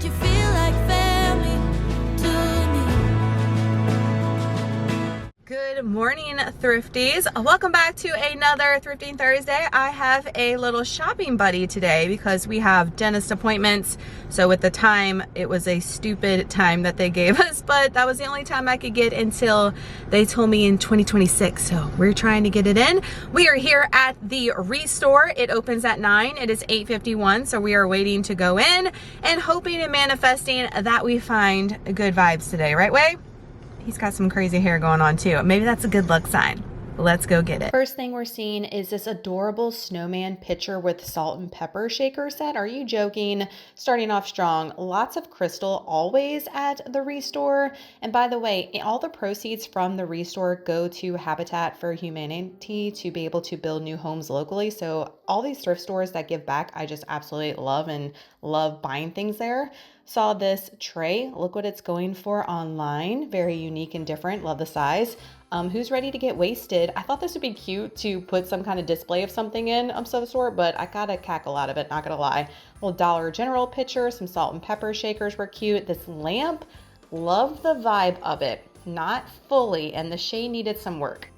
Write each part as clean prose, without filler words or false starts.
you feel like family to me. Good morning, thrifties. Welcome back to another Thrifting Thursday. I have a little shopping buddy today because we have dentist appointments. So with the time, it was a stupid time that they gave us, but that was the only time I could get until they told me in 2026. So we're trying to get it in. We are here at the Restore. It opens at 9. It is 8:51. So we are waiting to go in and hoping and manifesting that we find good vibes today, right, Way? He's got some crazy hair going on too. Maybe that's a good luck sign. Let's go get it. First thing we're seeing is this adorable snowman pitcher with salt and pepper shaker set. Are you joking? Starting off strong. Lots of crystal always at the Restore. And by the way, all the proceeds from the Restore go to Habitat for Humanity to be able to build new homes locally. So all these thrift stores that give back, I just absolutely love and love buying things there. Saw this tray. Look what it's going for online. Very unique and different. Love the size. Who's ready to get wasted? I thought this would be cute to put some kind of display of something in of some sort, but I got a cackle out of it, not gonna lie. Little Dollar General pitcher, some salt and pepper shakers were cute. This lamp, love the vibe of it. Not fully, and the shade needed some work.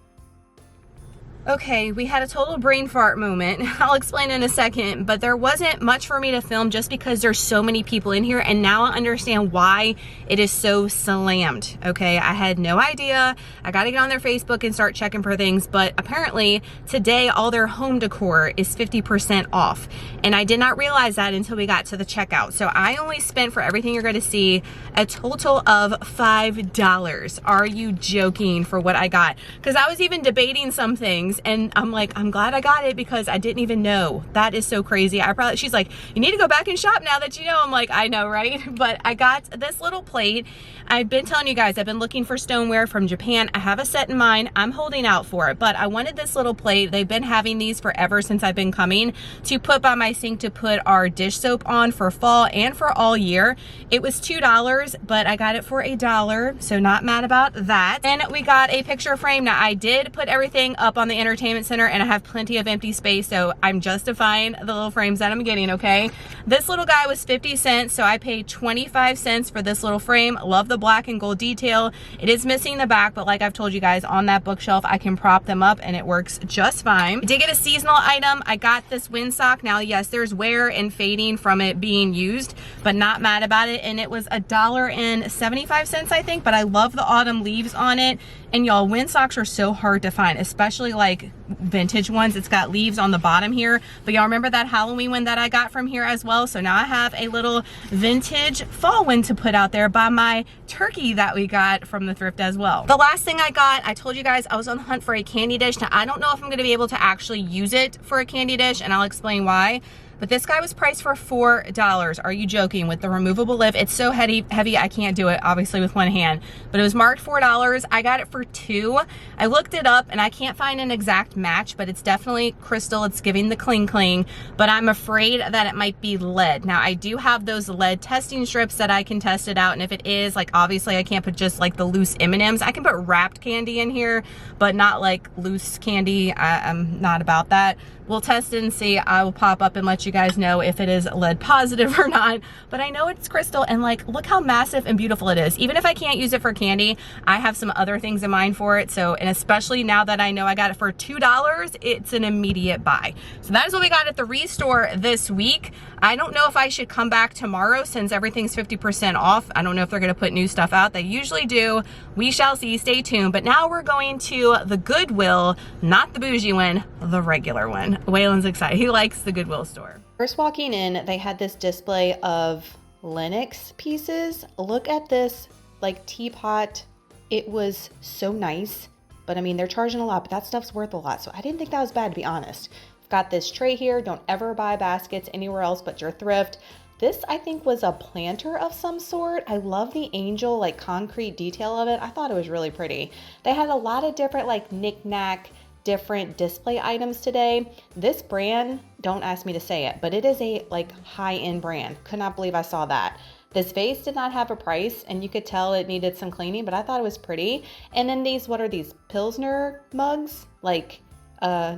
Okay, we had a total brain fart moment. I'll explain in a second, but there wasn't much for me to film just because there's so many people in here, and now I understand why it is so slammed. Okay, I had no idea. I gotta get on their Facebook and start checking for things, but apparently today all their home decor is 50% off, and I did not realize that until we got to the checkout. So I only spent for everything you're gonna see a total of $5. Are you joking for what I got? Because I was even debating some things, and I'm like, I'm glad I got it because I didn't even know. That is so crazy. She's like, you need to go back and shop now that you know. I'm like, I know, right? But I got this little plate. I've been telling you guys, I've been looking for stoneware from Japan. I have a set in mind. I'm holding out for it, but I wanted this little plate. They've been having these forever since I've been coming to put by my sink to put our dish soap on for fall and for all year. It was $2, but I got it for $1, so not mad about that. And we got a picture frame. Now I did put everything up on the entertainment center and I have plenty of empty space, so I'm justifying the little frames that I'm getting, okay? This little guy was 50 cents, so I paid 25 cents for this little frame. Love the black and gold detail. It is missing the back, but like I've told you guys, on that bookshelf I can prop them up and it works just fine. I did get a seasonal item. I got this windsock. Now yes, there's wear and fading from it being used, but not mad about it, and it was $1.75 I think, but I love the autumn leaves on it. And y'all, windsocks are so hard to find, especially like vintage ones. It's got leaves on the bottom here, but y'all remember that Halloween one that I got from here as well? So now I have a little vintage fall one to put out there by my turkey that we got from the thrift as well. The last thing I got, I told you guys I was on the hunt for a candy dish. Now I don't know if I'm gonna be able to actually use it for a candy dish, and I'll explain why. But this guy was priced for $4. Are you joking? With the removable lid, it's so heavy, I can't do it, obviously, with one hand. But it was marked $4. I got it for $2. I looked it up, and I can't find an exact match, but it's definitely crystal. It's giving the cling cling, but I'm afraid that it might be lead. Now, I do have those lead testing strips that I can test it out, and if it is, like, obviously, I can't put just, like, the loose M&Ms. I can put wrapped candy in here, but not, like, loose candy. I'm not about that. We'll test it and see. I will pop up and let you guys know if it is lead positive or not, but I know it's crystal, and like, look how massive and beautiful it is. Even if I can't use it for candy, I have some other things in mind for it. So, and especially now that I know I got it for $2, it's an immediate buy. So that is what we got at the Restore this week. I don't know if I should come back tomorrow since everything's 50% off. I don't know if they're gonna put new stuff out. They usually do. We shall see, stay tuned. But now we're going to the Goodwill, not the bougie one, the regular one. Waylon's excited. He likes the Goodwill store. First walking in, they had this display of Lenox pieces. Look at this, like, teapot. It was so nice, but I mean, they're charging a lot, but that stuff's worth a lot. So I didn't think that was bad, to be honest. I've got this tray here. Don't ever buy baskets anywhere else but your thrift. This, I think, was a planter of some sort. I love the angel, like, concrete detail of it. I thought it was really pretty. They had a lot of different, like, knick-knack, different display items today. This brand, don't ask me to say it, but it is a, like, high-end brand. Could not believe I saw that. This vase did not have a price, and you could tell it needed some cleaning, but I thought it was pretty. And then these, what are these, Pilsner mugs? Like,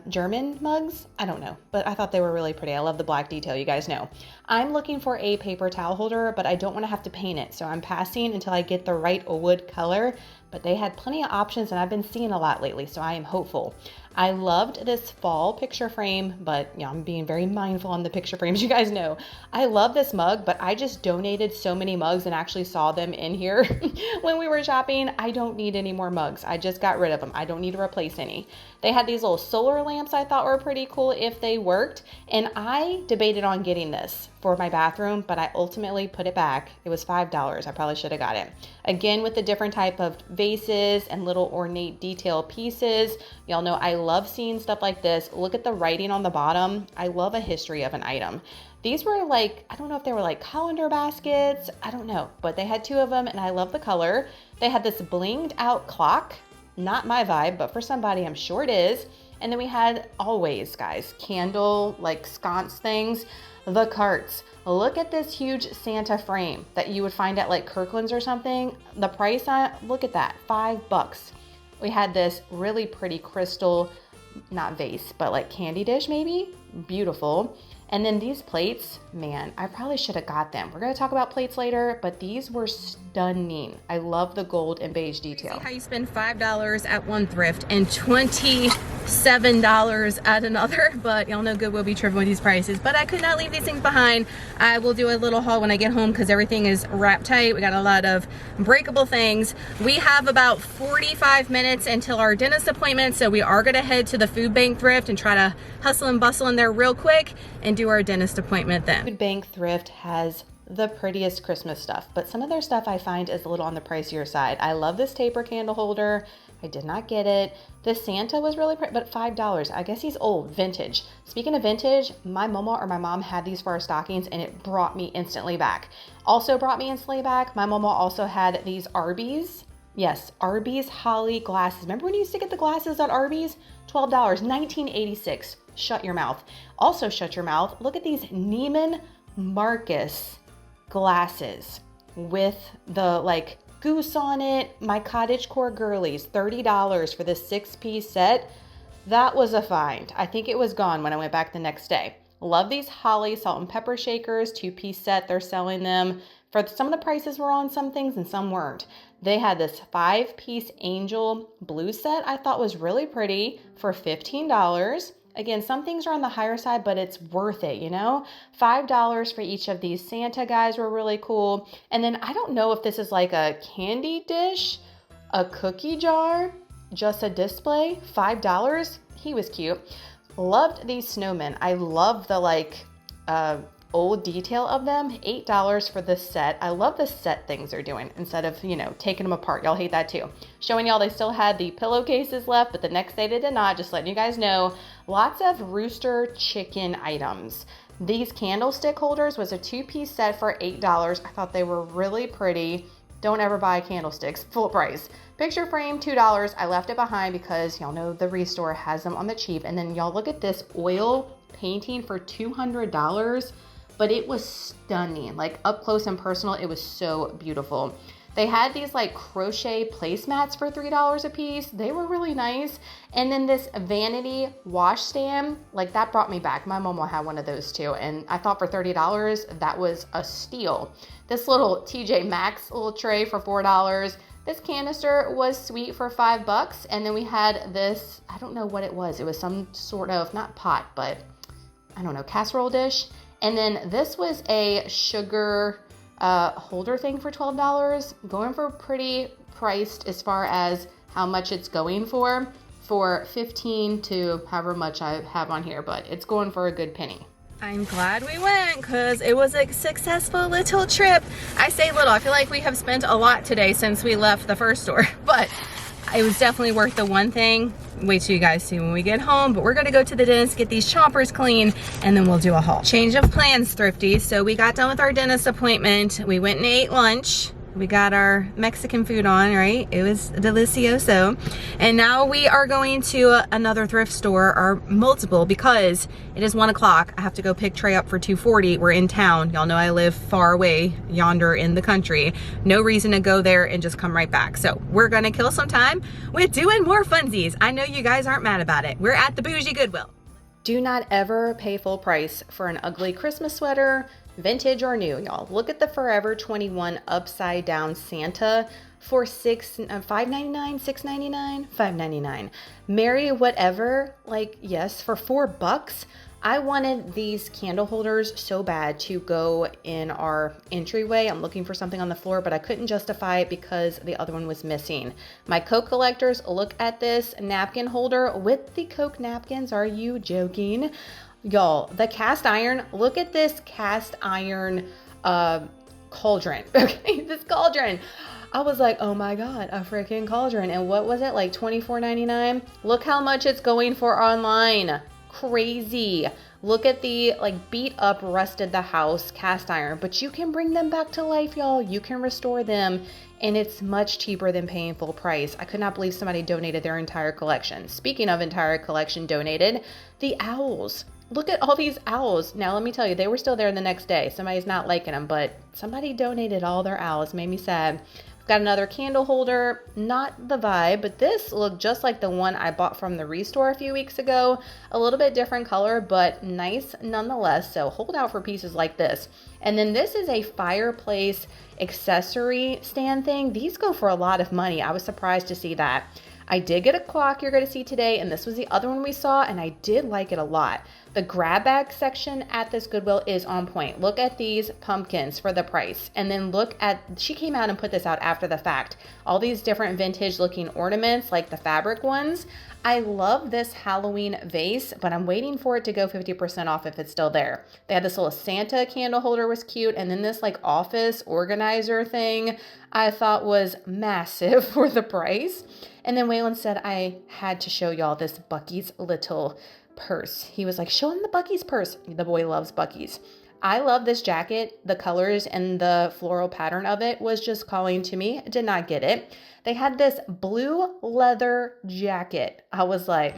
German mugs. I don't know, but I thought they were really pretty. I love the black detail, you guys know. I'm looking for a paper towel holder, but I don't want to have to paint it. So I'm passing until I get the right wood color, but they had plenty of options and I've been seeing a lot lately, so I am hopeful. I loved this fall picture frame, but you know, I'm being very mindful on the picture frames, you guys know. I love this mug, but I just donated so many mugs and actually saw them in here when we were shopping. I don't need any more mugs. I just got rid of them. I don't need to replace any. They had these little solar lamps I thought were pretty cool if they worked, and I debated on getting this for my bathroom, but I ultimately put it back. It was $5. I probably should have got it. Again, with the different type of vases and little ornate detail pieces. Y'all know I love seeing stuff like this. Look at the writing on the bottom. I love a history of an item. These were like, I don't know if they were like colander baskets. I don't know, but they had 2 of them and I love the color. They had this blinged out clock. Not my vibe, but for somebody I'm sure it is. And then we had always, guys, candle like sconce things. The carts. Look at this huge Santa frame that you would find at like Kirkland's or something. The price on, look at that, $5. We had this really pretty crystal, not vase, but like candy dish maybe. Beautiful. And then these plates, man, I probably should have got them. We're going to talk about plates later, but these were stunning. I love the gold and beige detail. See how you spend $5 at one thrift and $27 at another, but y'all know Goodwill be tripping with these prices, but I could not leave these things behind. I will do a little haul when I get home because everything is wrapped tight. We got a lot of breakable things. We have about 45 minutes until our dentist appointment, so we are going to head to the food bank thrift and try to hustle and bustle in there real quick and do our dentist appointment then. Food bank thrift has the prettiest Christmas stuff, but some of their stuff I find is a little on the pricier side. I love this taper candle holder. I did not get it. This Santa was really pretty, but $5. I guess he's old, vintage. Speaking of vintage, my mama or my mom had these for our stockings and it brought me instantly back. Also brought me instantly back, my mama also had these Arby's. Yes, Arby's holly glasses. Remember when you used to get the glasses at Arby's? $12, 1986. Shut your mouth. Also shut your mouth. Look at these Neiman Marcus glasses with the like goose on it. My cottagecore girlies, $30 for this 6-piece set. That was a find. I think it was gone when I went back the next day. Love these holly salt and pepper shakers, 2-piece set. They're selling them for some of the prices were on some things and some weren't. They had this 5-piece angel blue set I thought was really pretty for $15. Again, some things are on the higher side, but it's worth it, you know? $5 for each of these Santa guys were really cool. And then I don't know if this is like a candy dish, a cookie jar, just a display, $5. He was cute. Loved these snowmen. I love the like old detail of them. $8 for this set. I love the set things they're doing instead of, you know, taking them apart. Y'all hate that too. Showing y'all they still had the pillowcases left, but the next day they did not. Just letting you guys know. Lots of rooster chicken items. These candlestick holders was a 2-piece set for $8. I thought they were really pretty. Don't ever buy candlesticks, full price. Picture frame, $2. I left it behind because y'all know the Restore has them on the cheap. And then y'all look at this oil painting for $200, but it was stunning. Like up close and personal, it was so beautiful. They had these like crochet placemats for $3 a piece. They were really nice. And then this vanity wash stand, like that brought me back. My mom will have one of those too. And I thought for $30, that was a steal. This little TJ Maxx little tray for $4. This canister was sweet for $5. And then we had this, I don't know what it was. It was some sort of, not pot, but I don't know, casserole dish. And then this was a sugar holder thing for $12. Going for pretty priced as far as how much it's going for $15 to however much I have on here, but it's going for a good penny. I'm glad we went because it was a successful little trip. I say little, I feel like we have spent a lot today since we left the first store, but it was definitely worth the one thing. Wait till you guys see when we get home, but we're gonna go to the dentist, get these chompers clean, and then we'll do a haul. Change of plans, thrifty. So we got done with our dentist appointment. We went and ate lunch. We got our Mexican food on, right? It was delicioso. And now we are going to another thrift store, or multiple, because it is 1 o'clock. I have to go pick Trey up for 2:40. We're in town. Y'all know I live far away yonder in the country. No reason to go there and just come right back. So we're gonna kill some time with doing more funsies. I know you guys aren't mad about it. We're at the Bougie Goodwill. Do not ever pay full price for an ugly Christmas sweater, vintage or new, y'all. Look at the Forever 21 upside down Santa for $5.99, $6.99, $5.99. Merry whatever, like, yes, for $4. I wanted these candle holders so bad to go in our entryway. I'm looking for something on the floor, but I couldn't justify it because the other one was missing. My Coke collectors, look at this napkin holder with the Coke napkins. Are you joking? Y'all, the cast iron, look at this cast iron cauldron. Okay, this cauldron. I was like, oh my God, a freaking cauldron. And what was it, like $24.99? Look how much it's going for online. Crazy. Look at the like beat up, rusted the house cast iron, but you can bring them back to life, y'all. You can restore them, and it's much cheaper than paying full price. I could not believe somebody donated their entire collection. Speaking of entire collection donated, the owls. Look at all these owls. Now, let me tell you, they were still there the next day. Somebody's not liking them, but somebody donated all their owls. Made me sad. Got another candle holder, not the vibe, but this looked just like the one I bought from the Restore a few weeks ago. A little bit different color, but nice nonetheless. So hold out for pieces like this. And then this is a fireplace accessory stand thing. These go for a lot of money. I was surprised to see that. I did get a clock you're going to see today, and this was the other one we saw, and I did like it a lot. The grab bag section at this Goodwill is on point. Look at these pumpkins for the price. And then look at, she came out and put this out after the fact. All these different vintage looking ornaments, like the fabric ones. I love this Halloween vase, but I'm waiting for it to go 50% off if it's still there. They had this little Santa candle holder, was cute. And then this like office organizer thing I thought was massive for the price. And then Waylon said I had to show y'all this Bucky's little purse. He was like, show him the Bucky's purse. The boy loves Bucky's. I love this jacket. The colors and the floral pattern of it was just calling to me. Did not get it. They had this blue leather jacket. I was like,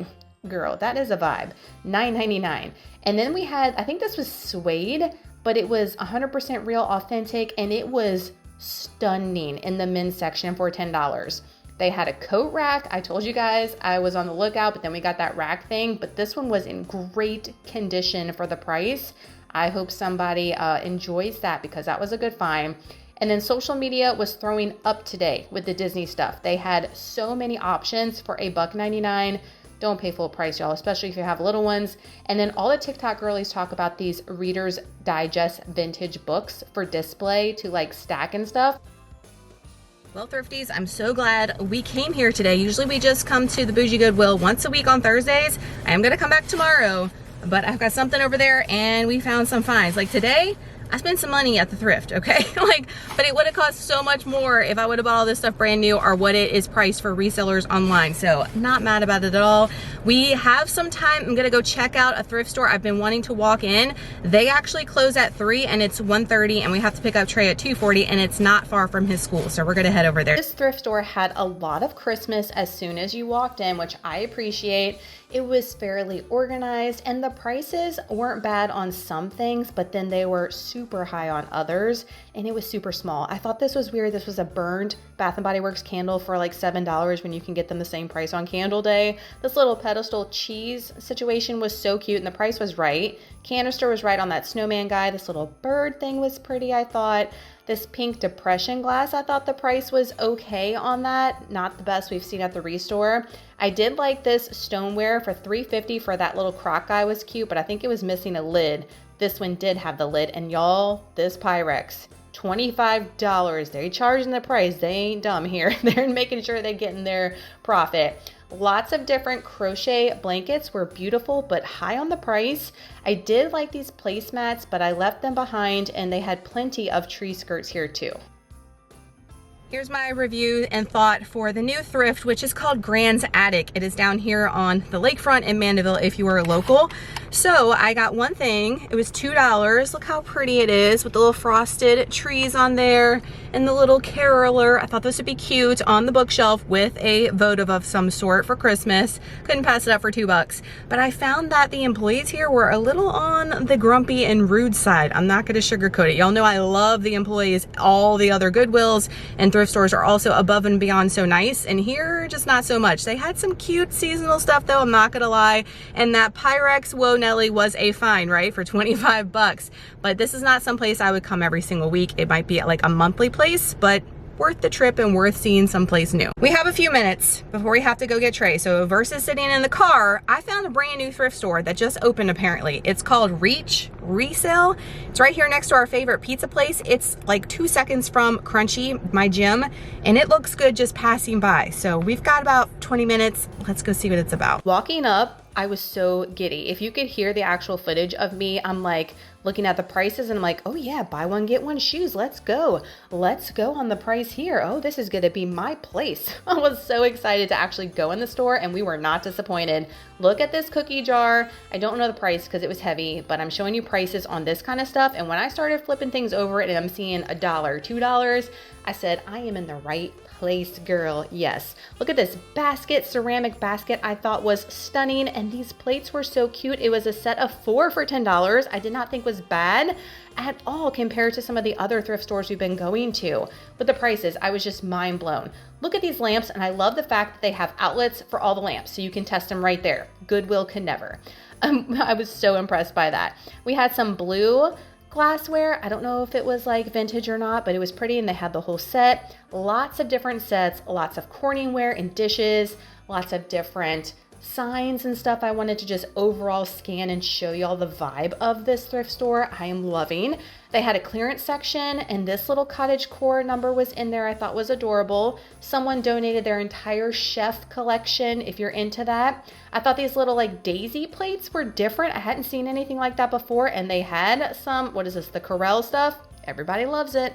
girl, that is a vibe. $9.99. And then we had, I think this was suede, but it was 100% real, authentic, and it was stunning in the men's section for $10. They had a coat rack. I told you guys I was on the lookout, but then we got that rack thing. But this one was in great condition for the price. I hope somebody enjoys that because that was a good find. And then social media was throwing up today with the Disney stuff. They had so many options for $1.99. Don't pay full price, y'all, especially if you have little ones. And then all the TikTok girlies talk about these Reader's Digest vintage books for display to like stack and stuff. Well, thrifties, I'm so glad we came here today. Usually we just come to the Bougie Goodwill once a week on Thursdays. I am going to come back tomorrow, but I've got something over there and we found some finds. Like today, I spent some money at the thrift, okay? But it would have cost so much more if I would have bought all this stuff brand new or what it is priced for resellers online. So not mad about it at all. We have some time. I'm gonna go check out a thrift store I've been wanting to walk in. They actually close at 3 and it's 1:30 and we have to pick up Trey at 2:40 and it's not far from his school. So we're gonna head over there. This thrift store had a lot of Christmas as soon as you walked in, which I appreciate. It was fairly organized and the prices weren't bad on some things, but then they were super high on others and it was super small. I thought this was weird. This was a burned Bath & Body Works candle for like $7 when you can get them the same price on Candle Day. This little pedestal cheese situation was so cute and the price was right. Canister was right on that snowman guy. This little bird thing was pretty, I thought. This pink depression glass, I thought the price was okay on that. Not the best we've seen at the Restore. I did like this stoneware for $3.50 for that little crock guy was cute, but I think it was missing a lid. This one did have the lid, and y'all, this Pyrex, $25. They charging the price. They ain't dumb here. They're making sure they're getting their profit. Lots of different crochet blankets were beautiful, but high on the price. I did like these placemats, but I left them behind, and they had plenty of tree skirts here too. Here's my review and thought for the new thrift, which is called Grand's Attic. It is down here on the lakefront in Mandeville if you are local. So I got one thing. It was $2. Look how pretty it is with the little frosted trees on there and the little caroler. I thought this would be cute on the bookshelf with a votive of some sort for Christmas. Couldn't pass it up for $2. But I found that the employees here were a little on the grumpy and rude side. I'm not gonna sugarcoat it. Y'all know I love the employees. All the other Goodwills and thrift stores are also above and beyond so nice, and here just not so much. They had some cute seasonal stuff though, I'm not gonna lie, and that Pyrex Whoa Nelly was a fine, right, for 25 bucks. But this is not some place I would come every single week. It might be like a monthly place, but worth the trip and worth seeing someplace new. We have a few minutes before we have to go get Trey. So versus sitting in the car, I found a brand new thrift store that just opened apparently. It's called Resale. It's right here next to our favorite pizza place. It's like 2 seconds from Crunchy, my gym, and it looks good just passing by. So we've got about 20 minutes. Let's go see what it's about. Walking up, I was so giddy. If you could hear the actual footage of me, I'm like looking at the prices and I'm like, oh yeah, buy one, get one shoes. Let's go. Let's go on the price here. Oh, this is gonna be my place. I was so excited to actually go in the store and we were not disappointed. Look at this cookie jar. I don't know the price because it was heavy, but I'm showing you prices on this kind of stuff. And when I started flipping things over and I'm seeing $1, $2, I said, I am in the right place, girl. Yes. Look at this basket, ceramic basket I thought was stunning. And these plates were so cute. It was a set of 4 for $10. I did not think was bad at all compared to some of the other thrift stores we've been going to. With the prices, I was just mind blown. Look at these lamps, and I love the fact that they have outlets for all the lamps, so you can test them right there. Goodwill can never. I was so impressed by that. We had some blue glassware. I don't know if it was like vintage or not, but it was pretty, and they had the whole set. Lots of different sets, lots of Corningware and dishes, lots of different signs and stuff. I wanted to just overall scan and show y'all the vibe of this thrift store. I am loving. They had a clearance section, and this little cottage core number was in there. I thought was adorable. Someone donated their entire chef collection if you're into that. I thought these little like daisy plates were different. I hadn't seen anything like that before, and they had some, what is this, the Corelle stuff. Everybody loves it.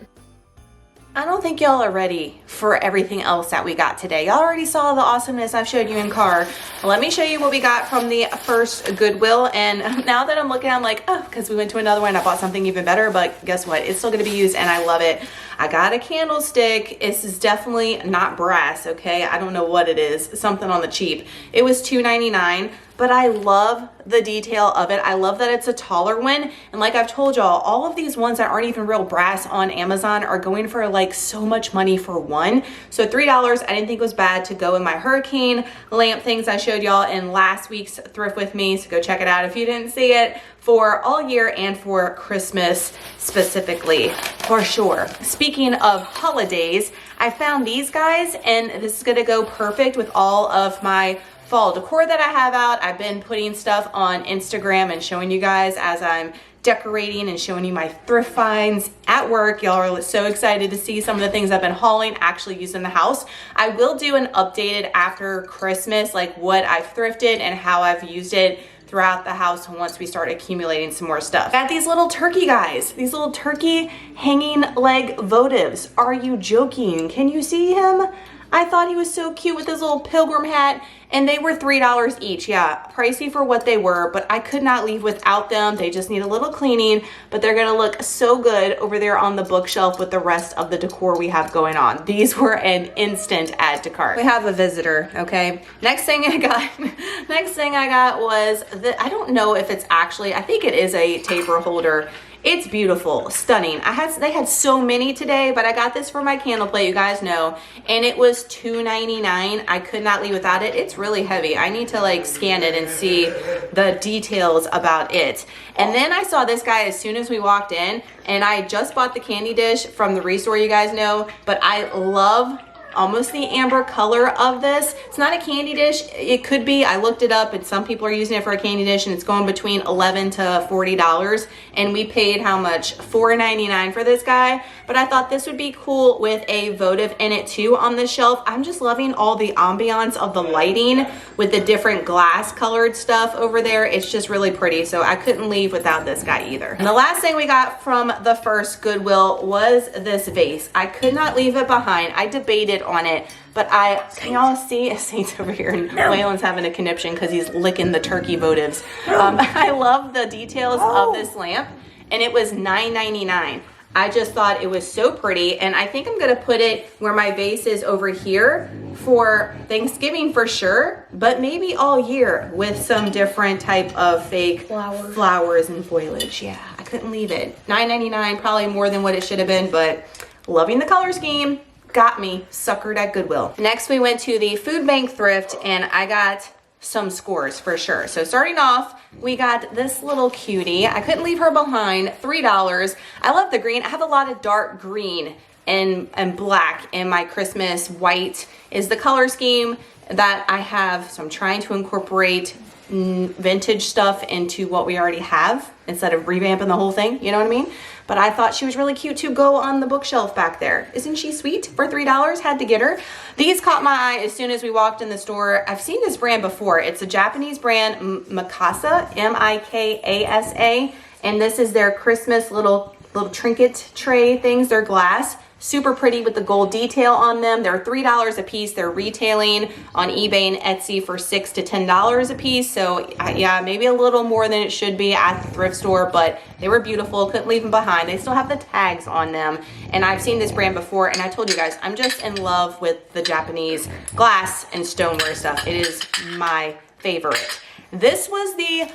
I don't think y'all are ready for everything else that we got today. Y'all already saw the awesomeness I've showed you in car. Let me show you what we got from the first Goodwill. And now that I'm looking, I'm like, oh, because we went to another one, I bought something even better, but guess what? It's still gonna be used and I love it. I got a candlestick. This is definitely not brass, okay? I don't know what it is, something on the cheap. It was $2.99. But I love the detail of it. I love that it's a taller one. And like I've told y'all, all of these ones that aren't even real brass on Amazon are going for like so much money for one. So $3, I didn't think was bad to go in my hurricane lamp things I showed y'all in last week's Thrift With Me. So go check it out if you didn't see it, for all year and for Christmas specifically, for sure. Speaking of holidays, I found these guys, and this is gonna go perfect with all of my fall decor that I have out. I've been putting stuff on Instagram and showing you guys as I'm decorating and showing you my thrift finds at work. Y'all are so excited to see some of the things I've been hauling, actually used in the house. I will do an updated after Christmas, like what I've thrifted and how I've used it throughout the house once we start accumulating some more stuff. Got these little turkey guys, these little turkey hanging leg votives. Are you joking? Can you see him? I thought he was so cute with his little pilgrim hat, and they were $3 each. Yeah, pricey for what they were, but I could not leave without them. They just need a little cleaning, but they're gonna look so good over there on the bookshelf with the rest of the decor we have going on. These were an instant add to cart. We have a visitor, okay? Next thing I got was I don't know if it's actually, I think it is a taper holder. It's beautiful, stunning. They had so many today, but I got this for my candle plate, you guys know, and it was $2.99. I could not leave without it. It's really heavy. I need to like scan it and see the details about it. And then I saw this guy as soon as we walked in, and I just bought the candy dish from the Restore, you guys know, but I love almost the amber color of this. It's not a candy dish. It could be. I looked it up and some people are using it for a candy dish and it's going between $11 to $40. And we paid how much? $4.99 for this guy. But I thought this would be cool with a votive in it too on the shelf. I'm just loving all the ambiance of the lighting with the different glass colored stuff over there. It's just really pretty. So I couldn't leave without this guy either. And the last thing we got from the first Goodwill was this vase. I could not leave it behind. I debated on it, but can y'all see Saint's over here and Waylon's having a conniption because he's licking the turkey votives. I love the details of this lamp and it was $9.99. I just thought it was so pretty and I think I'm gonna put it where my vase is over here for Thanksgiving for sure, but maybe all year with some different type of fake flowers and foliage. Yeah, I couldn't leave it. $9.99, probably more than what it should have been, but loving the color scheme. Got me suckered at Goodwill. Next we went to the food bank thrift and I got some scores for sure. So starting off, we got this little cutie. I couldn't leave her behind, $3. I love the green. I have a lot of dark green and black, and my Christmas white is the color scheme that I have. So I'm trying to incorporate vintage stuff into what we already have instead of revamping the whole thing, you know what I mean? But I thought she was really cute to go on the bookshelf back there. Isn't she sweet? For $3, had to get her. These caught my eye as soon as we walked in the store. I've seen this brand before. It's a Japanese brand, Mikasa, M-I-K-A-S-A, and this is their Christmas little trinket tray things. They're glass. Super pretty with the gold detail on them. They're $3 a piece. They're retailing on eBay and Etsy for $6 to $10 a piece. So yeah, maybe a little more than it should be at the thrift store, but they were beautiful. Couldn't leave them behind. They still have the tags on them. And I've seen this brand before, and I told you guys, I'm just in love with the Japanese glass and stoneware stuff. It is my favorite. This was the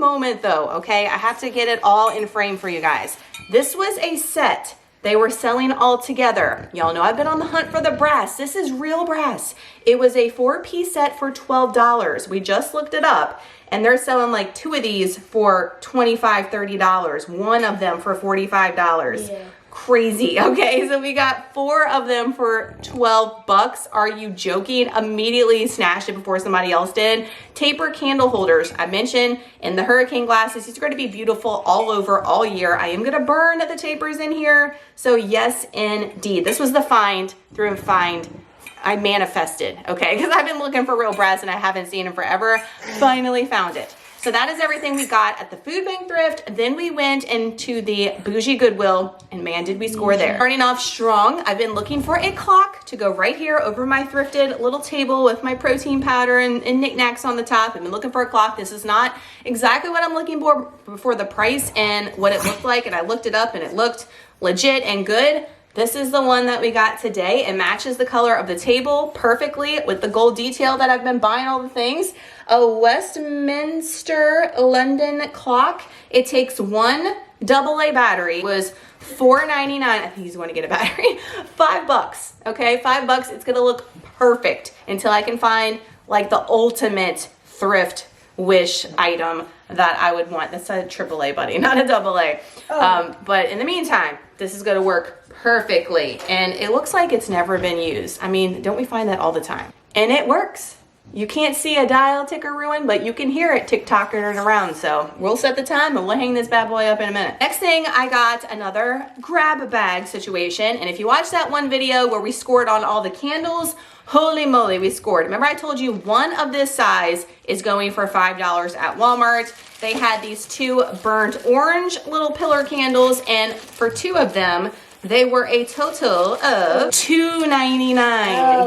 moment though, okay? I have to get it all in frame for you guys. This was a set. They were selling all together. Y'all know I've been on the hunt for the brass. This is real brass. It was a 4-piece set for $12. We just looked it up and they're selling like 2 of these for $25, $30. 1 of them for $45. Yeah. Crazy. Okay, so we got 4 of them for $12. Are you joking? Immediately snatched it before somebody else did. Taper candle holders. I mentioned in the hurricane glasses, these are going to be beautiful all over all year. I am going to burn the tapers in here. So yes, indeed. This was the find through and find. I manifested, okay? Because I've been looking for real brass and I haven't seen them forever. Finally found it. So that is everything we got at the food bank thrift. Then we went into the Bougie Goodwill, and man, did we score there. Starting off strong, I've been looking for a clock to go right here over my thrifted little table with my protein powder and knickknacks on the top. I've been looking for a clock. This is not exactly what I'm looking for the price and what it looked like, and I looked it up and it looked legit and good. This is the one that we got today. It matches the color of the table perfectly with the gold detail that I've been buying all the things. A Westminster London clock. It takes 1 AA battery. It was $4.99. I think he's going to get a battery. $5, okay? $5. It's gonna look perfect until I can find like the ultimate thrift wish item that I would want. That's a AAA, buddy, not a AA. Oh. But in the meantime, this is gonna work perfectly. And it looks like it's never been used. I mean, don't we find that all the time? And it works. You can't see a dial ticker ruin, but you can hear it tick-tocking around. So we'll set the time and we'll hang this bad boy up in a minute. Next thing, I got another grab bag situation. And if you watched that one video where we scored on all the candles, holy moly, we scored. Remember I told you one of this size is going for $5 at Walmart. They had these 2 burnt orange little pillar candles, and for 2 of them, they were a total of $2.99.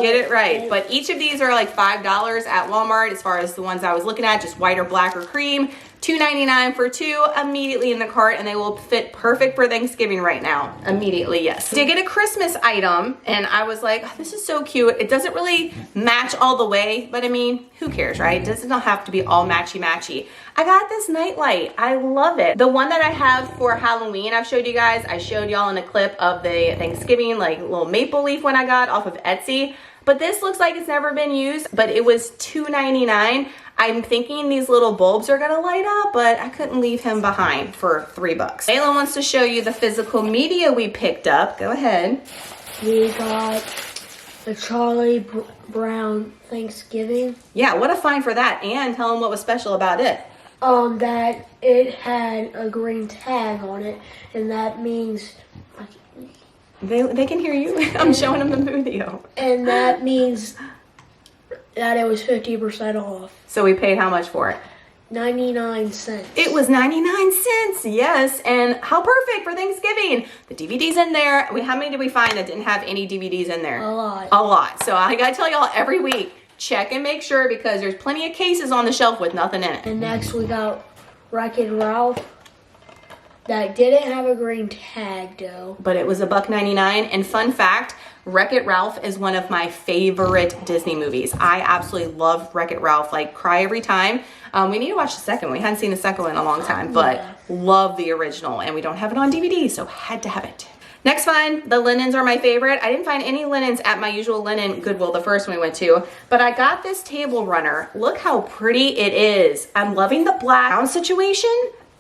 Get it right. But each of these are like $5 at Walmart as far as the ones I was looking at, just white or black or cream. $2.99 for 2 immediately in the cart, and they will fit perfect for Thanksgiving right now. Immediately, yes. Did get a Christmas item, and I was like, oh, this is so cute. It doesn't really match all the way, but I mean, who cares, right? It does not have to be all matchy-matchy. I got this nightlight. I love it. The one that I have for Halloween, I've showed you guys. I showed y'all in a clip of the Thanksgiving, like little maple leaf one I got off of Etsy. But this looks like it's never been used, but it was $2.99. I'm thinking these little bulbs are gonna light up, but I couldn't leave him behind for $3. Ayla wants to show you the physical media we picked up. Go ahead. We got a Charlie Brown Thanksgiving. Yeah, what a find for that. And tell them what was special about it. That it had a green tag on it, and that means They can hear you. I'm showing them the video. And that means that it was 50% off. So we paid how much for it? 99 cents. It was 99 cents, yes. And how perfect for Thanksgiving. The DVD's in there. How many did we find that didn't have any DVDs in there? A lot. A lot. So I gotta tell y'all every week, check and make sure, because there's plenty of cases on the shelf with nothing in it. And next we got Wreck-It Ralph. That didn't have a green tag though. But it was $1.99. And fun fact, Wreck-It Ralph is one of my favorite Disney movies. I absolutely love Wreck-It Ralph, like cry every time. We need to watch the second one. We hadn't seen the second one in a long time, but love the original, and we don't have it on DVD, so had to have it. Next find, the linens are my favorite. I didn't find any linens at my usual linen Goodwill, the first one we went to, but I got this table runner. Look how pretty it is. I'm loving the black situation.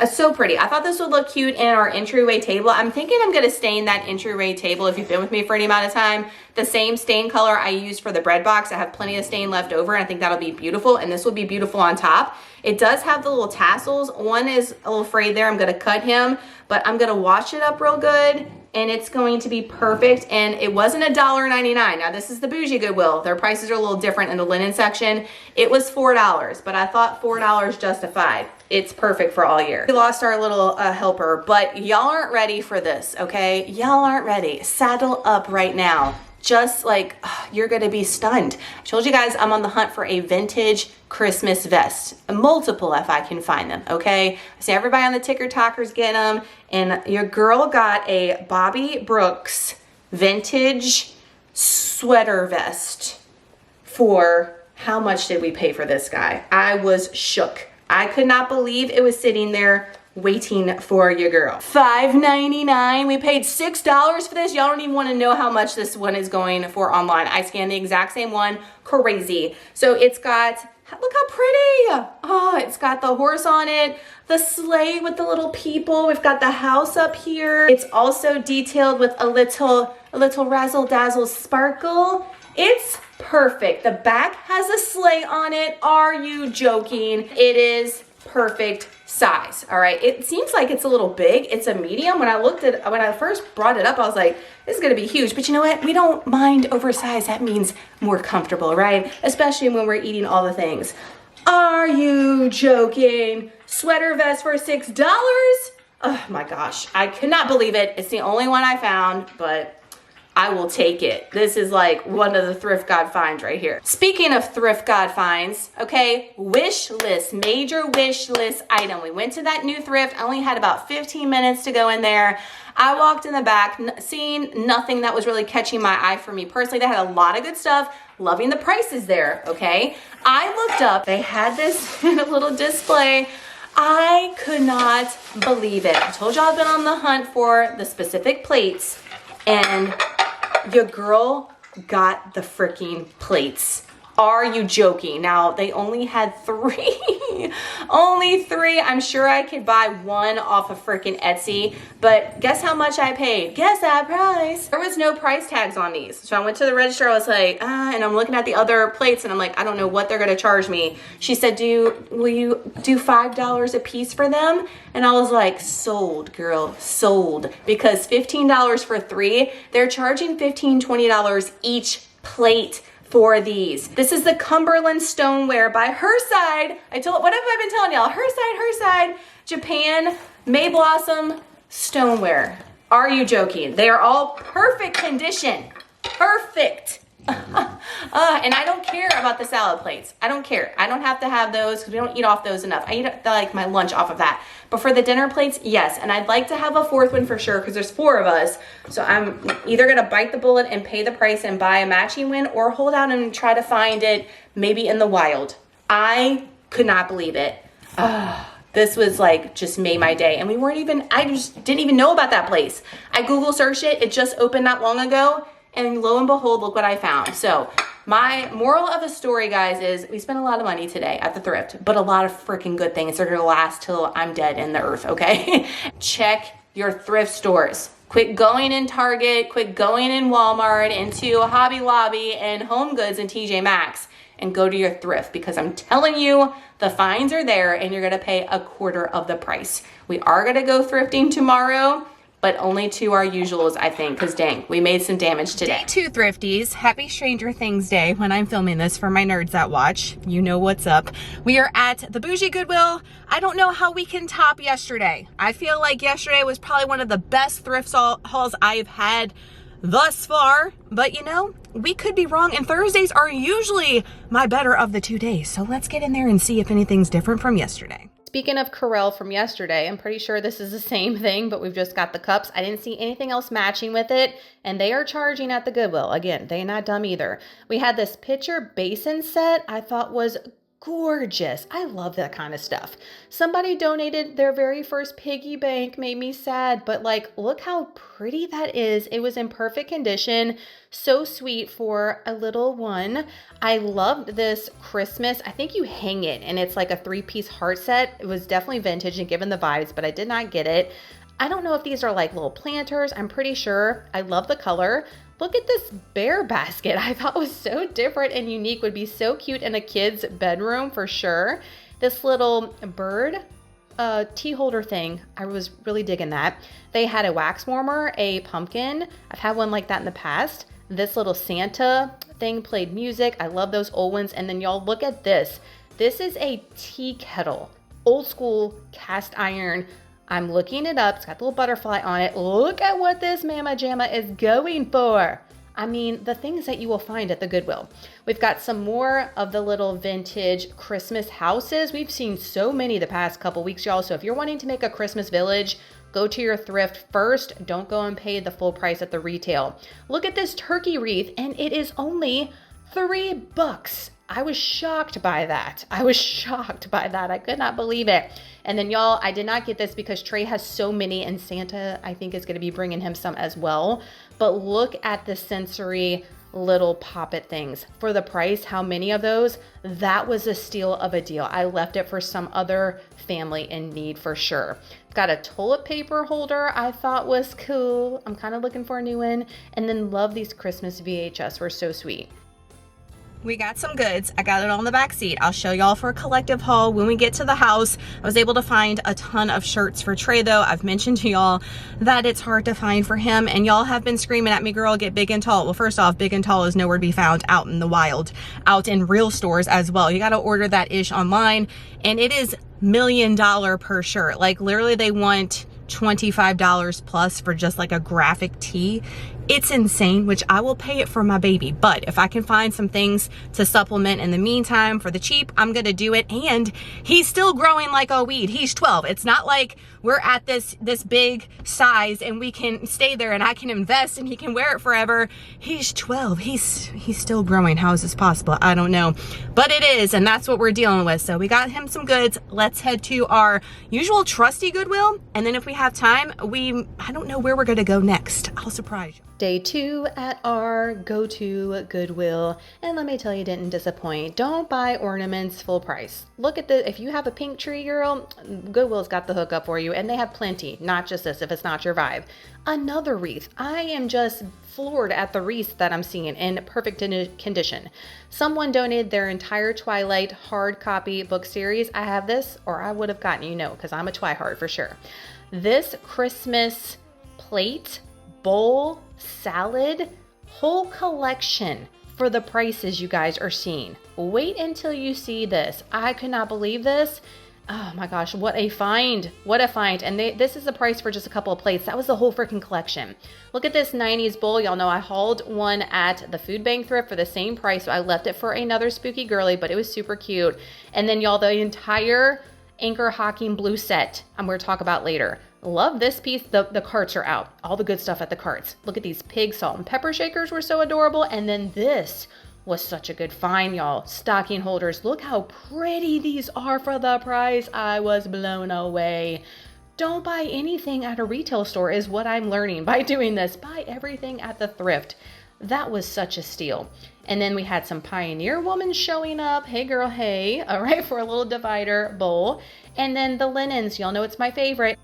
It's so pretty. I thought this would look cute in our entryway table. I'm thinking I'm gonna stain that entryway table, if you've been with me for any amount of time, the same stain color I used for the bread box. I have plenty of stain left over, and I think that'll be beautiful, and this will be beautiful on top. It does have the little tassels. One is a little frayed there. I'm gonna cut him, but I'm gonna wash it up real good, and it's going to be perfect. And it wasn't $1.99. Now this is the Bougie Goodwill. Their prices are a little different in the linen section. It was $4, but I thought $4 justified. It's perfect for all year. We lost our little helper, but y'all aren't ready for this, okay? Y'all aren't ready. Saddle up right now. Just like, you're gonna be stunned. I told you guys I'm on the hunt for a vintage Christmas vest. Multiple if I can find them, okay? I see everybody on the TikTokers get them, and your girl got a Bobby Brooks vintage sweater vest for, how much did we pay for this guy? I was shook. I could not believe it was sitting there waiting for your girl. $5.99. We paid $6 for this. Y'all don't even want to know how much this one is going for online. I scanned the exact same one. Crazy. So it's got, look how pretty. Oh, it's got the horse on it, the sleigh with the little people. We've got the house up here. It's also detailed with a little razzle dazzle sparkle. It's perfect. The back has a sleigh on it. Are you joking? It is perfect size. All right. It seems like it's a little big. It's a medium. When I first brought it up, I was like, this is going to be huge. But you know what? We don't mind oversized. That means more comfortable, right? Especially when we're eating all the things. Are you joking? Sweater vest for $6? Oh my gosh. I could not believe it. It's the only one I found, but I will take it. This is like one of the thrift god finds right here. Speaking of thrift god finds, okay, wish list, major wish list item. We went to that new thrift. I only had about 15 minutes to go in there. I walked in the back, seeing nothing that was really catching my eye for me personally. They had a lot of good stuff. Loving the prices there, okay? I looked up, they had this little display. I could not believe it. I told y'all I've been on the hunt for the specific plates, and your girl got the freaking plates. Are you joking? Now, they only had 3. Only 3. I'm sure I could buy one off of freaking Etsy, but guess how much I paid? Guess that price. There was no price tags on these. So I went to the register. I was like, and I'm looking at the other plates, and I'm like, I don't know what they're gonna charge me. She said, will you do $5 a piece for them? And I was like, sold, girl, sold. Because $15 for 3, they're charging $15, $20 each plate for these. This is the Cumberland Stoneware by Her Side. What have I been telling y'all? Her Side, Japan, May Blossom Stoneware. Are you joking? They are all perfect condition. Perfect. And I don't care about the salad plates. I don't care. I don't have to have those because we don't eat off those enough. I eat like my lunch off of that. But for the dinner plates, yes. And I'd like to have a 4th one for sure because there's 4 of us. So I'm either going to bite the bullet and pay the price and buy a matching one, or hold out and try to find it maybe in the wild. I could not believe it. This was like, just made my day. And I just didn't even know about that place. I Google searched it. It just opened not long ago. And lo and behold, look what I found. So my moral of the story, guys, is we spent a lot of money today at the thrift, but a lot of freaking good things are going to last till I'm dead in the earth, okay? Check your thrift stores. Quit going in Target, quit going in Walmart, into Hobby Lobby and Home Goods and TJ Maxx, and go to your thrift, because I'm telling you, the finds are there and you're gonna pay a quarter of the price. We are gonna go thrifting tomorrow, but only to our usuals, I think, because dang, we made some damage today. Day 2 thrifties. Happy Stranger Things Day when I'm filming this for my nerds that watch. You know what's up. We are at the Bougie Goodwill. I don't know how we can top yesterday. I feel like yesterday was probably one of the best thrift hauls I've had thus far, but you know, we could be wrong, and Thursdays are usually my better of the 2 days. So let's get in there and see if anything's different from yesterday. Speaking of Corelle from yesterday, I'm pretty sure this is the same thing, but we've just got the cups. I didn't see anything else matching with it, and they are charging at the Goodwill. Again, they're not dumb either. We had this pitcher basin set I thought was gorgeous. I love that kind of stuff. Somebody donated their very first piggy bank, made me sad, but like, look how pretty that is. It was in perfect condition. So sweet for a little one. I loved this Christmas. I think you hang it and it's like a 3-piece heart set. It was definitely vintage and given the vibes, but I did not get it. I don't know if these are like little planters. I'm pretty sure. I love the color. Look at this bear basket. I thought was so different and unique. Would be so cute in a kid's bedroom for sure. This little bird tea holder thing, I was really digging that. They had a wax warmer, a pumpkin. I've had one like that in the past. This little Santa thing played music. I love those old ones. And then y'all look at this. This is a tea kettle, old school cast iron. I'm looking it up. It's got the little butterfly on it. Look at what this Mama Jamma is going for. I mean, the things that you will find at the Goodwill. We've got some more of the little vintage Christmas houses. We've seen so many the past couple weeks, y'all. So if you're wanting to make a Christmas village, go to your thrift first. Don't go and pay the full price at the retail. Look at this turkey wreath, and it is only $3. I was shocked by that. I could not believe it. And then y'all, I did not get this because Trey has so many, and Santa, I think, is going to be bringing him some as well. But look at the sensory little poppet things. For the price, how many of those? That was a steal of a deal. I left it for some other family in need for sure. Got a toilet paper holder I thought was cool. I'm kind of looking for a new one. And then love these Christmas VHS. Were so sweet. We got some goods. I got it on the back seat. I'll show y'all for a collective haul when we get to the house. I was able to find a ton of shirts for Trey though. I've mentioned to y'all that it's hard to find for him, and y'all have been screaming at me, girl, get big and tall. Well, first off, big and tall is nowhere to be found out in the wild, out in real stores as well. You got to order that ish online, and it is $1 million per shirt. Like literally they want $25 plus for just like a graphic tee. It's insane, which I will pay it for my baby. But if I can find some things to supplement in the meantime for the cheap, I'm gonna do it. And he's still growing like a weed. He's 12. It's not like we're at this big size and we can stay there and I can invest and he can wear it forever. He's 12. He's still growing. How is this possible? I don't know. But it is, and that's what we're dealing with. So we got him some goods. Let's head to our usual trusty Goodwill. And then if we have time, I don't know where we're gonna go next. I'll surprise you. Day 2 at our go-to Goodwill, and let me tell you, didn't disappoint. Don't buy ornaments full price. Look at if you have a pink tree, girl, Goodwill's got the hookup for you, and they have plenty, not just this if it's not your vibe. Another wreath. I am just floored at the wreaths that I'm seeing in perfect condition. Someone donated their entire Twilight hard copy book series. I have this, or I would have gotten, you know, because I'm a Twihard for sure. This Christmas plate, bowl, salad, whole collection for the prices you guys are seeing. Wait until you see this. I could not believe this. Oh my gosh, what a find. What a find. And this is the price for just a couple of plates. That was the whole freaking collection. Look at this 90s bowl. Y'all know I hauled one at the food bank thrift for the same price. So I left it for another spooky girly, but it was super cute. And then y'all, the entire Anchor Hocking blue set I'm going to talk about later. Love this piece. The carts are out. All the good stuff at the carts. Look at these pig salt and pepper shakers were so adorable. And then this was such a good find, y'all. Stocking holders. Look how pretty these are for the price. I was blown away. Don't buy anything at a retail store is what I'm learning by doing this. Buy everything at the thrift. That was such a steal. And then we had some Pioneer Woman showing up. Hey girl, hey. All right, for a little divider bowl. And then the linens. Y'all know it's my favorite.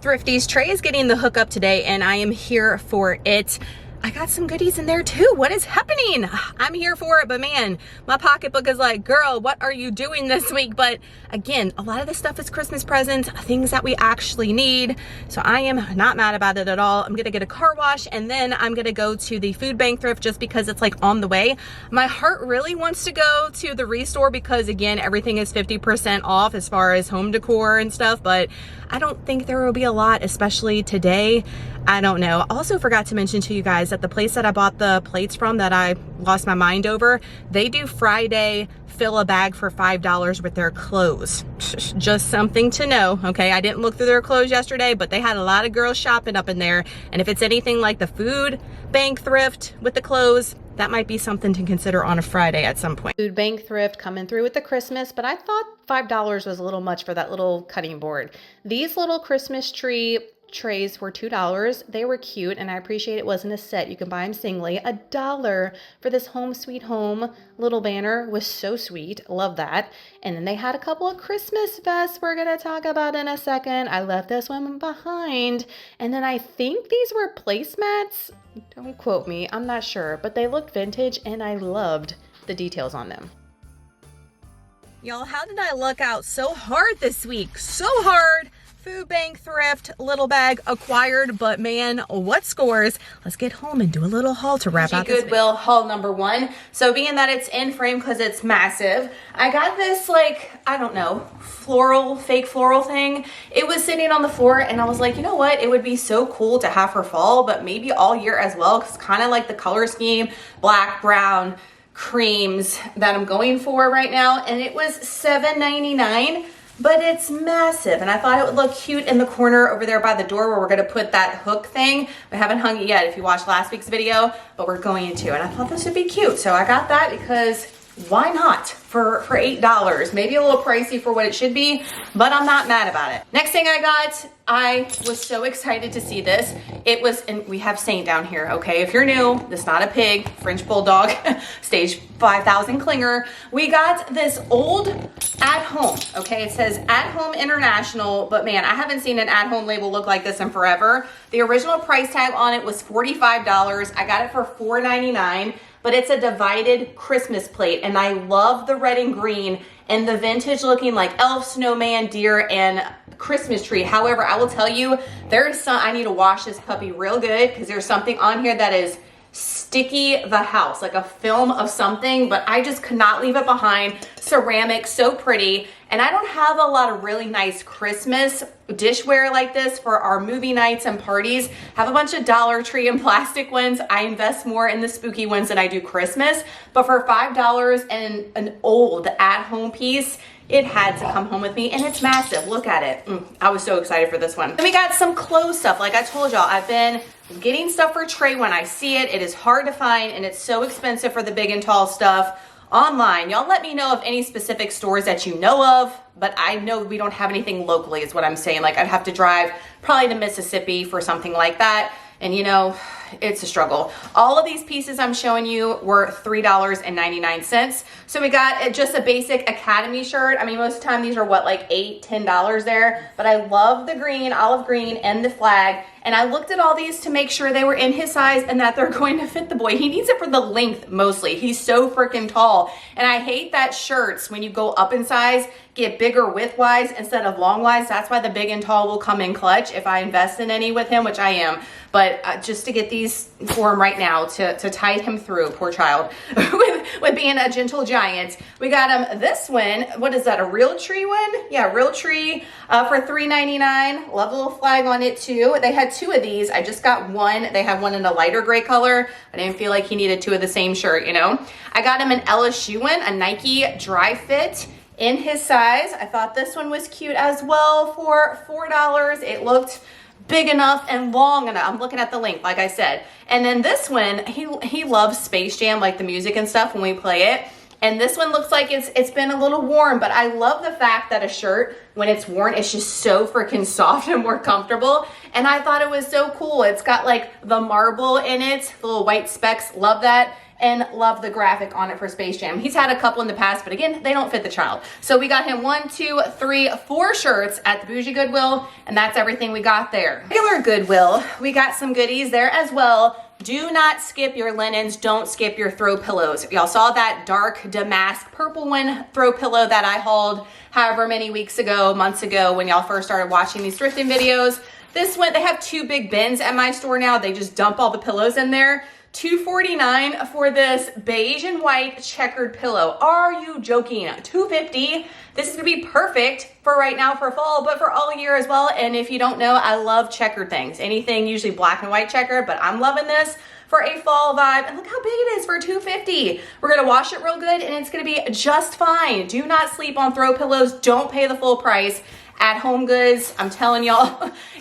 Thrifties, Trey is getting the hookup today and I am here for it. I got some goodies in there too. What is happening? I'm here for it, but man, my pocketbook is like, girl, what are you doing this week? But again, a lot of this stuff is Christmas presents, things that we actually need. So I am not mad about it at all. I'm gonna get a car wash and then I'm gonna go to the food bank thrift just because it's like on the way. My heart really wants to go to the Restore because again, everything is 50% off as far as home decor and stuff, but I don't think there will be a lot, especially today. I don't know. Also forgot to mention to you guys that the place that I bought the plates from that I lost my mind over, they do Friday fill a bag for $5 with their clothes. Just something to know, okay? I didn't look through their clothes yesterday, but they had a lot of girls shopping up in there. And if it's anything like the food bank thrift with the clothes, that might be something to consider on a Friday at some point. Food bank thrift coming through with the Christmas, but I thought $5 was a little much for that little cutting board. These little Christmas tree trays were $2. They were cute and I appreciate it wasn't a set. You can buy them singly. $1 for this Home Sweet Home little banner was so sweet. Love that. And then they had a couple of Christmas vests we're going to talk about in a second. I left this one behind. And then I think these were placemats. Don't quote me. I'm not sure, but they looked vintage and I loved the details on them. Y'all, how did I luck out so hard this week? So hard. Food bank thrift, little bag acquired, but man, what scores? Let's get home and do a little haul to wrap out this Goodwill haul number 1. So being that it's in frame because it's massive, I got this like, I don't know, fake floral thing. It was sitting on the floor and I was like, you know what? It would be so cool to have for fall, but maybe all year as well, because kind of like the color scheme, black, brown, creams that I'm going for right now. And it was $7.99. But it's massive and I thought it would look cute in the corner over there by the door where we're going to put that hook thing. We haven't hung it yet if you watched last week's video, but we're going to, and I thought this would be cute. So I got that because why not for $8? Maybe a little pricey for what it should be, but I'm not mad about it. Next thing I got, I was so excited to see this. It was, and we have Saint down here, okay? If you're new, this is not a pig, French Bulldog, stage 5000 clinger. We got this old at home, okay? It says at home international, but man, I haven't seen an at home label look like this in forever. The original price tag on it was $45. I got it for $4.99. But it's a divided Christmas plate and I love the red and green and the vintage looking like elf, snowman, deer, and Christmas tree. However, I will tell you, there is some, I need to wash this puppy real good because there's something on here that is sticky the house, like a film of something, but I just could not leave it behind. Ceramic, so pretty. And I don't have a lot of really nice Christmas dishware like this for our movie nights and parties. Have a bunch of Dollar Tree and plastic ones. I invest more in the spooky ones than I do Christmas. But for $5 and an old at-home piece, it had to come home with me and it's massive. Look at it. I was so excited for this one. Then we got some clothes stuff. Like I told y'all, I've been getting stuff for Trey when I see it. It is hard to find and it's so expensive for the big and tall stuff online. Y'all let me know of any specific stores that you know of, but I know we don't have anything locally is what I'm saying. Like I'd have to drive probably to Mississippi for something like that. And you know, it's a struggle. All of these pieces I'm showing you were $3.99. So we got just a basic Academy shirt. I mean, most of the time these are what, like $8, $10 there, but I love the green, olive green, and the flag. And I looked at all these to make sure they were in his size and that they're going to fit the boy. He needs it for the length mostly. He's so freaking tall. And I hate that shirts, when you go up in size, get bigger width-wise instead of long-wise. That's why the big and tall will come in clutch if I invest in any with him, which I am. But just to get these for him right now to tide him through, poor child, with being a gentle giant. We got him this one. What is that, a real tree one? Yeah, real tree for $3.99. Love the little flag on it too. They had 2 of these. I just got one. They had one in a lighter gray color. I didn't feel like he needed 2 of the same shirt, you know. I got him an LSU one, a Nike dry fit in his size. I thought this one was cute as well for $4. It looked big enough and long enough. I'm looking at the link, like I said. And then this one, he loves Space Jam, like the music and stuff when we play it. And this one looks like it's been a little worn, but I love the fact that a shirt, when it's worn, it's just so freaking soft and more comfortable. And I thought it was so cool. It's got like the marble in it, the little white specks, love that. and love the graphic on it for Space Jam. He's had a couple in the past, but again, they don't fit the child. So we got him 1, 2, 3, 4 shirts at the Bougie Goodwill, and that's everything we got there. Regular Goodwill, we got some goodies there as well. Do not skip your linens. Don't skip your throw pillows. Y'all saw that dark damask purple one throw pillow that I hauled however many weeks ago, months ago, when y'all first started watching these thrifting videos. This one, they have 2 big bins at my store now. They just dump all the pillows in there. $249 for this beige and white checkered pillow. Are you joking? $250. This is gonna be perfect for right now for fall, but for all year as well. And if you don't know, I love checkered things. Anything usually black and white checkered, but I'm loving this for a fall vibe. And look how big it is for $250. We're gonna wash it real good and it's gonna be just fine. Do not sleep on throw pillows. Don't pay the full price. At Home Goods, I'm telling y'all,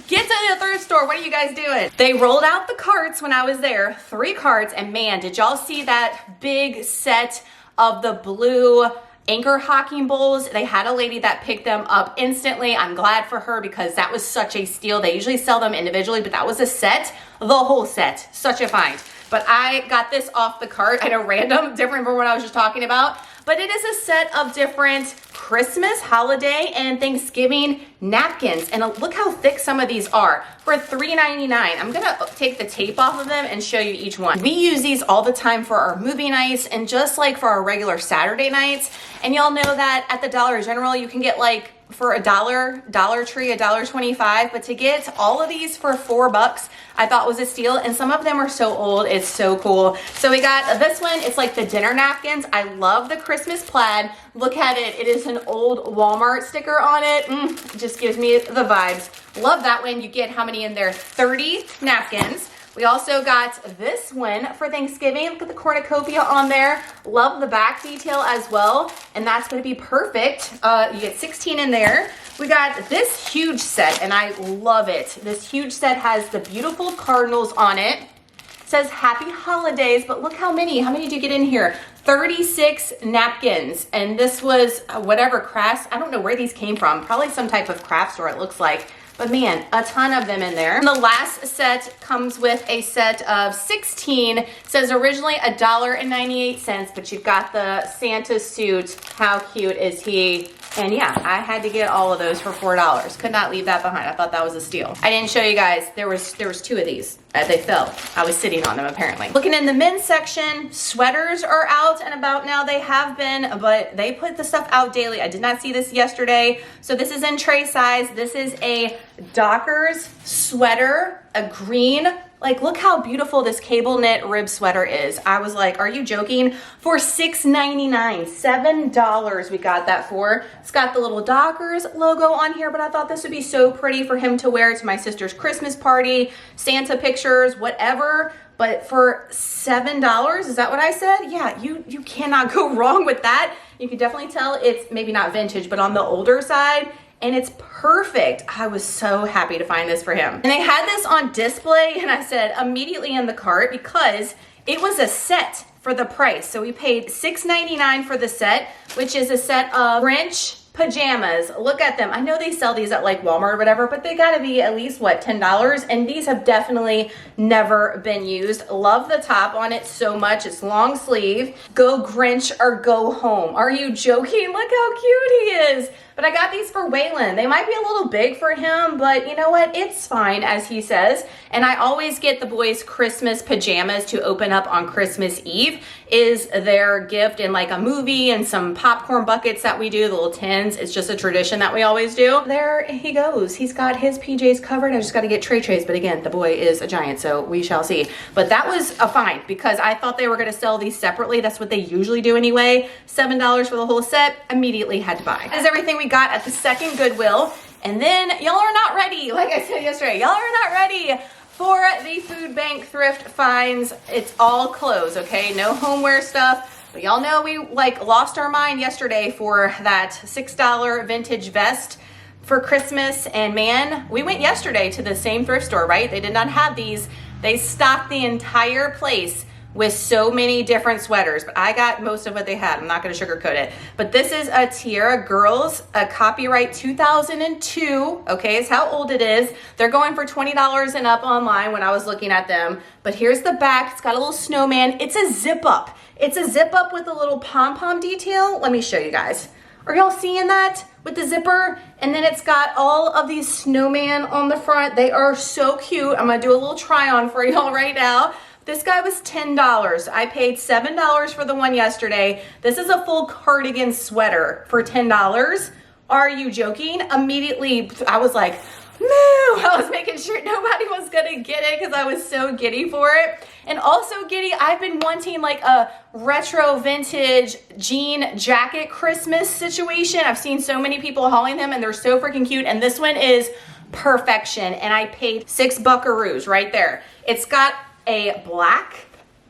get to the thrift store. What are you guys doing? They rolled out the carts when I was there, 3 carts, and man, did y'all see that big set of the blue anchor hocking bowls? They had a lady that picked them up instantly. I'm glad for her because that was such a steal. They usually sell them individually, but that was a set, the whole set. Such a find. But I got this off the cart at a random, different from what I was just talking about. But it is a set of different Christmas, holiday, and Thanksgiving napkins. And look how thick some of these are for $3.99. I'm gonna take the tape off of them and show you each one. We use these all the time for our movie nights and just like for our regular Saturday nights. And y'all know that at the Dollar General, you can get like for $1, Dollar Tree, $1.25, but to get all of these for $4, I thought was a steal. And some of them are so old, it's so cool. So we got this one, it's like the dinner napkins. I love the Christmas plaid. Look at it, it is an old Walmart sticker on it. It just gives me the vibes. Love that one. You get how many in there? 30 napkins. We also got this one for Thanksgiving. Look at the cornucopia on there. Love the back detail as well. And that's gonna be perfect. You get 16 in there. We got this huge set and I love it. This huge set has the beautiful cardinals on it. It says happy holidays, but look how many do you get in here? 36 napkins. And this was whatever crafts, I don't know where these came from. Probably some type of craft store it looks like. But man, a ton of them in there. And the last set comes with a set of 16. It says originally $1.98, but you've got the Santa suit. How cute is he? And yeah, I had to get all of those for $4. Could not leave that behind. I thought that was a steal. I didn't show you guys, there was 2 of these. They fell. I was sitting on them apparently. Looking in the men's section, sweaters are out and about now. They have been, but they put the stuff out daily. I did not see this yesterday. So this is in tray size. This is a Dockers sweater, a green. Like, look how beautiful this cable knit rib sweater is. I was like, are you joking? For $6.99, $7 we got that for. It's got the little Dockers logo on here, but I thought this would be so pretty for him to wear to my sister's Christmas party, Santa pictures, whatever. But for $7, is that what I said? Yeah, you cannot go wrong with that. You can definitely tell it's maybe not vintage, but on the older side, and it's perfect. I was so happy to find this for him. And they had this on display and I said immediately in the cart because it was a set for the price. So we paid $6.99 for the set, which is a set of French pajamas. Look at them. I know they sell these at like Walmart or whatever, but they gotta be at least what, $10? And these have definitely never been used. Love the top on it so much. It's long sleeve. Go Grinch or go home. Are you joking? Look how cute he is. But I got these for Waylon. They might be a little big for him, but you know what? It's fine, as he says. And I always get the boys Christmas pajamas to open up on Christmas Eve is their gift in like a movie and some popcorn buckets that we do, the little tins. It's just a tradition that we always do. There he goes. He's got his PJs covered. I just got to get trays. But again, the boy is a giant, so we shall see. But that was a find because I thought they were going to sell these separately. That's what they usually do anyway. $7 for the whole set. Immediately had to buy. That is everything we got at the second Goodwill. And then y'all are not ready. Like I said yesterday, y'all are not ready for the food bank thrift finds. It's all clothes, okay? No homeware stuff. But y'all know we like lost our mind yesterday for that $6 vintage vest for Christmas. And man, we went yesterday to the same thrift store, right? They did not have these. They stocked the entire place with so many different sweaters, but I got most of what they had. I'm not gonna sugarcoat it. But this is a Tiara Girls, a copyright 2002, okay, is how old it is. They're going for $20 and up online when I was looking at them. But here's the back, it's got a little snowman. It's a zip up. It's a zip up with a little pom-pom detail. Let me show you guys. Are y'all seeing that with the zipper? And then it's got all of these snowman on the front. They are so cute. I'm gonna do a little try on for y'all right now. This guy was $10. I paid $7 for the one yesterday. This is a full cardigan sweater for $10. Are you joking? Immediately, I was like, moo! I was making sure nobody was gonna get it because I was so giddy for it. And also giddy, I've been wanting like a retro vintage jean jacket Christmas situation. I've seen so many people hauling them and they're so freaking cute. And this one is perfection. And I paid $6 buckaroos right there. It's got a black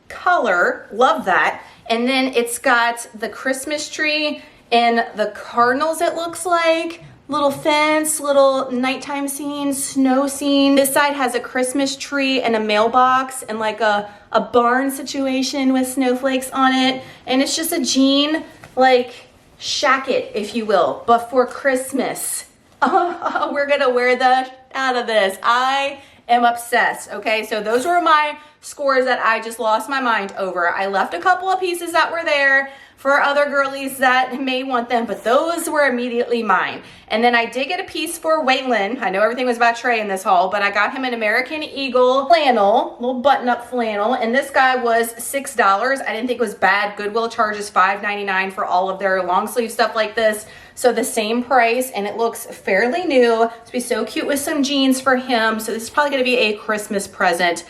color, love that. And then it's got the Christmas tree and the cardinals, it looks like. Little fence, little nighttime scene, snow scene. This side has a Christmas tree and a mailbox and like a barn situation with snowflakes on it. And it's just a jean, like shacket, if you will, but for Christmas. We're gonna wear the out of this. I am obsessed, okay? So those were my scores that I just lost my mind over. I left a couple of pieces that were there for other girlies that may want them, but those were immediately mine. And then I did get a piece for Waylon. I know everything was about Trey in this haul, but I got him an American Eagle flannel, little button-up flannel, and this guy was $6. I didn't think it was bad. Goodwill charges $5.99 for all of their long sleeve stuff like this. So the same price, and it looks fairly new. It's be so cute with some jeans for him. So this is probably gonna be a Christmas present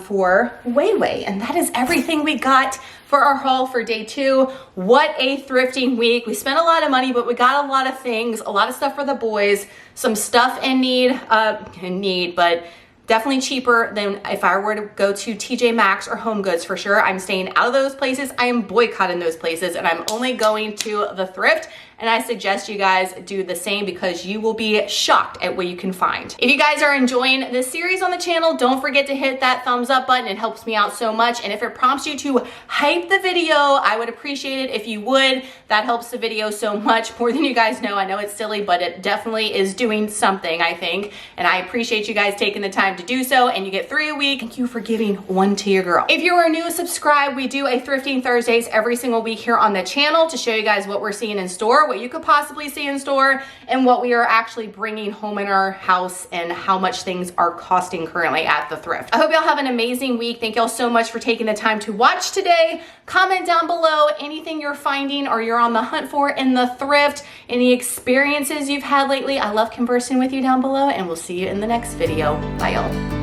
for Wayway. And that is everything we got for our haul for day 2. What a thrifting week. We spent a lot of money, but we got a lot of things, a lot of stuff for the boys, some stuff in need, but definitely cheaper than if I were to go to TJ Maxx or Home Goods for sure. I'm staying out of those places. I am boycotting those places and I'm only going to the thrift. And I suggest you guys do the same because you will be shocked at what you can find. If you guys are enjoying this series on the channel, don't forget to hit that thumbs up button. It helps me out so much. And if it prompts you to hype the video, I would appreciate it if you would. That helps the video so much more than you guys know. I know it's silly, but it definitely is doing something, I think. And I appreciate you guys taking the time to do so. And you get 3 a week. Thank you for giving one to your girl. If you are new, subscribe. We do a Thrifting Thursdays every single week here on the channel to show you guys what we're seeing in store, what you could possibly see in store, and what we are actually bringing home in our house and how much things are costing currently at the thrift. I hope y'all have an amazing week. Thank y'all so much for taking the time to watch today. Comment down below anything you're finding or you're on the hunt for in the thrift, any experiences you've had lately. I love conversing with you down below, and we'll see you in the next video. Bye y'all.